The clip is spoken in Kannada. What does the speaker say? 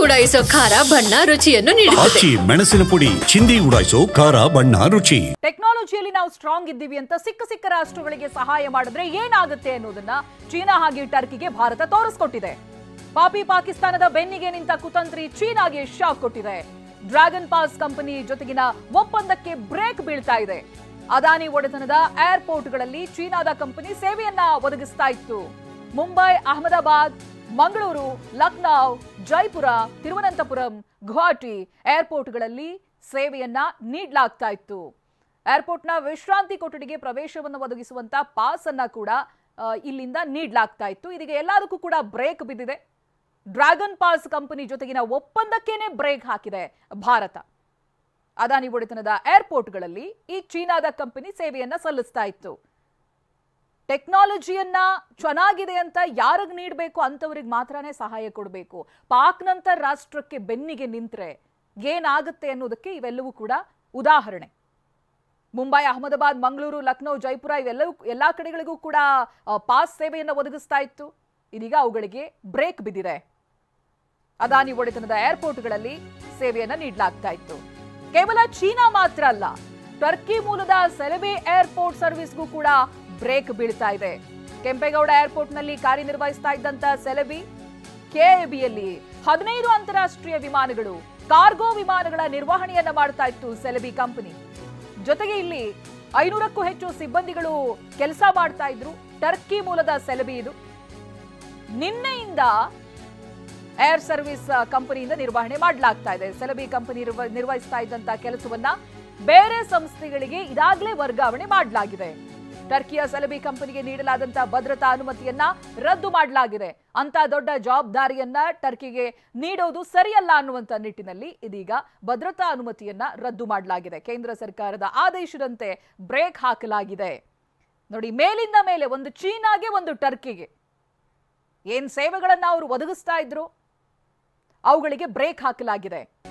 ಉಡಾಯಿಸೋ ಖಾರ ಬಣ್ಣ ರುಚಿಯನ್ನು ನೀಡುತ್ತದೆ. ಮೆಣಸಿನ ಪುಡಿ ಚಿಂದಿ ಉಡಾಯಿಸೋ ಖಾರ ಬಣ್ಣ ರುಚಿ. ಟೆಕ್ನಾಲಜಿಯಲ್ಲಿ ನಾವು ಸ್ಟ್ರಾಂಗ್ ಇದ್ದೀವಿ ಅಂತ ಸಿಕ್ಕ ರಾಷ್ಟ್ರಗಳಿಗೆ ಸಹಾಯ ಮಾಡಿದ್ರೆ ಏನಾಗುತ್ತೆ ಅನ್ನೋದನ್ನ ಚೀನಾ ಹಾಗೆ ಟರ್ಕಿಗೆ ಭಾರತ ತೋರಿಸ್ಕೊಟ್ಟಿದೆ. ಪಾಕಿಸ್ತಾನದ ಬೆನ್ನಿಗೆ ನಿಂತ ಕುತಂತ್ರಿ ಚೀನಾಗೆ ಶಾಕ್ ಕೊಟ್ಟಿದೆ. ಡ್ರ್ಯಾಗನ್ ಪಾಸ್ ಕಂಪನಿ ಜೊತೆಗಿನ ಒಪ್ಪಂದಕ್ಕೆ ಬ್ರೇಕ್ ಬೀಳ್ತಾ ಇದೆ. ಅದಾನಿ ಒಡೆತನದ ಏರ್ಪೋರ್ಟ್ಗಳಲ್ಲಿ ಚೀನಾದ ಕಂಪನಿ ಸೇವೆಯನ್ನ ಒದಗಿಸ್ತಾ ಇತ್ತು. ಮುಂಬೈ, ಅಹಮದಾಬಾದ್, ಮಂಗಳೂರು, ಲಕ್ನೋ, ಜೈಪುರ, ತಿರುವನಂತಪುರಂ, ಗುವಾಹಟಿ ಏರ್ಪೋರ್ಟ್ಗಳಲ್ಲಿ ಸೇವೆಯನ್ನ ನೀಡಲಾಗ್ತಾ ಇತ್ತು. ಏರ್ಪೋರ್ಟ್ನ ವಿಶ್ರಾಂತಿ ಕೊಠಡಿಗೆ ಪ್ರವೇಶವನ್ನು ಒದಗಿಸುವಂತ ಪಾಸ್ ಅನ್ನ ಕೂಡ ಇಲ್ಲಿಂದ ನೀಡಲಾಗ್ತಾ ಇತ್ತು. ಇದೀಗ ಎಲ್ಲದಕ್ಕೂ ಕೂಡ ಬ್ರೇಕ್ ಬಿದ್ದಿದೆ. ಡ್ರ್ಯಾಗನ್ ಪಾಸ್ ಕಂಪನಿ ಜೊತೆಗಿನ ಒಪ್ಪಂದಕ್ಕೇನೆ ಬ್ರೇಕ್ ಹಾಕಿದೆ ಭಾರತ. ಅದಾನಿ ಒಡೆತನದ ಏರ್ಪೋರ್ಟ್ಗಳಲ್ಲಿ ಈ ಚೀನಾದ ಕಂಪನಿ ಸೇವೆಯನ್ನ ಸಲ್ಲಿಸ್ತಾ ಇತ್ತು. ಟೆಕ್ನಾಲಜಿಯನ್ನ ಚೆನ್ನಾಗಿದೆ ಅಂತ ಯಾರಿಗೆ ನೀಡಬೇಕು ಅಂತವರಿಗೆ ಮಾತ್ರನೇ ಸಹಾಯ ಕೊಡಬೇಕು. ಪಾಕ್ನಂತ ರಾಷ್ಟ್ರಕ್ಕೆ ಬೆನ್ನಿಗೆ ನಿಂತ್ರೆ ಏನಾಗುತ್ತೆ ಅನ್ನೋದಕ್ಕೆ ಇವೆಲ್ಲವೂ ಕೂಡ ಉದಾಹರಣೆ. ಮುಂಬೈ, ಅಹಮದಾಬಾದ್, ಮಂಗಳೂರು, ಲಕ್ನೋ, ಜೈಪುರ ಎಲ್ಲಾ ಕಡೆಗಳಿಗೂ ಕೂಡ ಪಾಸ್ ಸೇವೆಯನ್ನು ಒದಗಿಸ್ತಾ ಇತ್ತು. ಇದೀಗ ಅವುಗಳಿಗೆ ಬ್ರೇಕ್ ಬಿದ್ದಿದೆ. ಅದಾನಿ ಒಡೆತನದ ಏರ್ಪೋರ್ಟ್ಗಳಲ್ಲಿ ಸೇವೆಯನ್ನ ನೀಡಲಾಗ್ತಾ ಇತ್ತು. ಕೇವಲ ಚೀನಾ ಮಾತ್ರ ಅಲ್ಲ, ಟರ್ಕಿ ಮೂಲದ ಸೆಲೆಬಿ ಏರ್ಪೋರ್ಟ್ ಸರ್ವಿಸ್ಗೂ ಕೂಡ ಬ್ರೇಕ್ ಬೀಳ್ತಾ ಇದೆ. ಕೆಂಪೇಗೌಡ ಏರ್ಪೋರ್ಟ್ನಲ್ಲಿ ಕಾರ್ಯನಿರ್ವಹಿಸ್ತಾ ಇದ್ದಂತ ಸೆಲೆಬಿ ಕೆಎಬಿಯಲ್ಲಿ 15 ಅಂತಾರಾಷ್ಟ್ರೀಯ ವಿಮಾನಗಳು, ಕಾರ್ಗೋ ವಿಮಾನಗಳ ನಿರ್ವಹಣೆಯನ್ನ ಮಾಡ್ತಾ ಇತ್ತು ಸೆಲೆಬಿ ಕಂಪನಿ. ಜೊತೆಗೆ ಇಲ್ಲಿ 500ಕ್ಕೂ ಹೆಚ್ಚು ಸಿಬ್ಬಂದಿಗಳು ಕೆಲಸ ಮಾಡ್ತಾ ಇದ್ರು. ಟರ್ಕಿ ಮೂಲದ ಸೆಲೆಬಿ ಇದು. ನಿನ್ನೆಯಿಂದ ಏರ್ ಸರ್ವಿಸ್ ಕಂಪನಿಯಿಂದ ನಿರ್ವಹಣೆ ಮಾಡಲಾಗ್ತಾ ಇದೆ. ಸೆಲೆಬಿ ಕಂಪನಿ ನಿರ್ವಹಿಸ್ತಾ ಇದ್ದಂತ ಕೆಲಸವನ್ನ ಬೇರೆ ಸಂಸ್ಥೆಗಳಿಗೆ ಇದಾಗಲೇ ವರ್ಗಾವಣೆ ಮಾಡಲಾಗಿದೆ. ಟರ್ಕಿಯ ಸೆಲೆಬಿ ಕಂಪನಿಗೆ ನೀಡಲಾದಂತಹ ಭದ್ರತಾ ಅನುಮತಿಯನ್ನ ರದ್ದು ಮಾಡಲಾಗಿದೆ. ಅಂತ ದೊಡ್ಡ ಜವಾಬ್ದಾರಿಯನ್ನ ಟರ್ಕಿಗೆ ನೀಡೋದು ಸರಿಯಲ್ಲ ಅನ್ನುವಂತ ನಿಟ್ಟಿನಲ್ಲಿ ಇದೀಗ ಭದ್ರತಾ ಅನುಮತಿಯನ್ನ ರದ್ದು ಮಾಡಲಾಗಿದೆ. ಕೇಂದ್ರ ಸರ್ಕಾರದ ಆದೇಶದಂತೆ ಬ್ರೇಕ್ ಹಾಕಲಾಗಿದೆ. ನೋಡಿ, ಮೇಲಿಂದ ಮೇಲೆ ಒಂದು ಚೀನಾಗೆ ಒಂದು ಟರ್ಕಿಗೆ ಏನ್ ಸೇವೆಗಳನ್ನ ಅವರು ಒದಗಿಸ್ತಾ ಇದ್ರು ಅವುಗಳಿಗೆ ಬ್ರೇಕ್ ಹಾಕಲಾಗಿದೆ.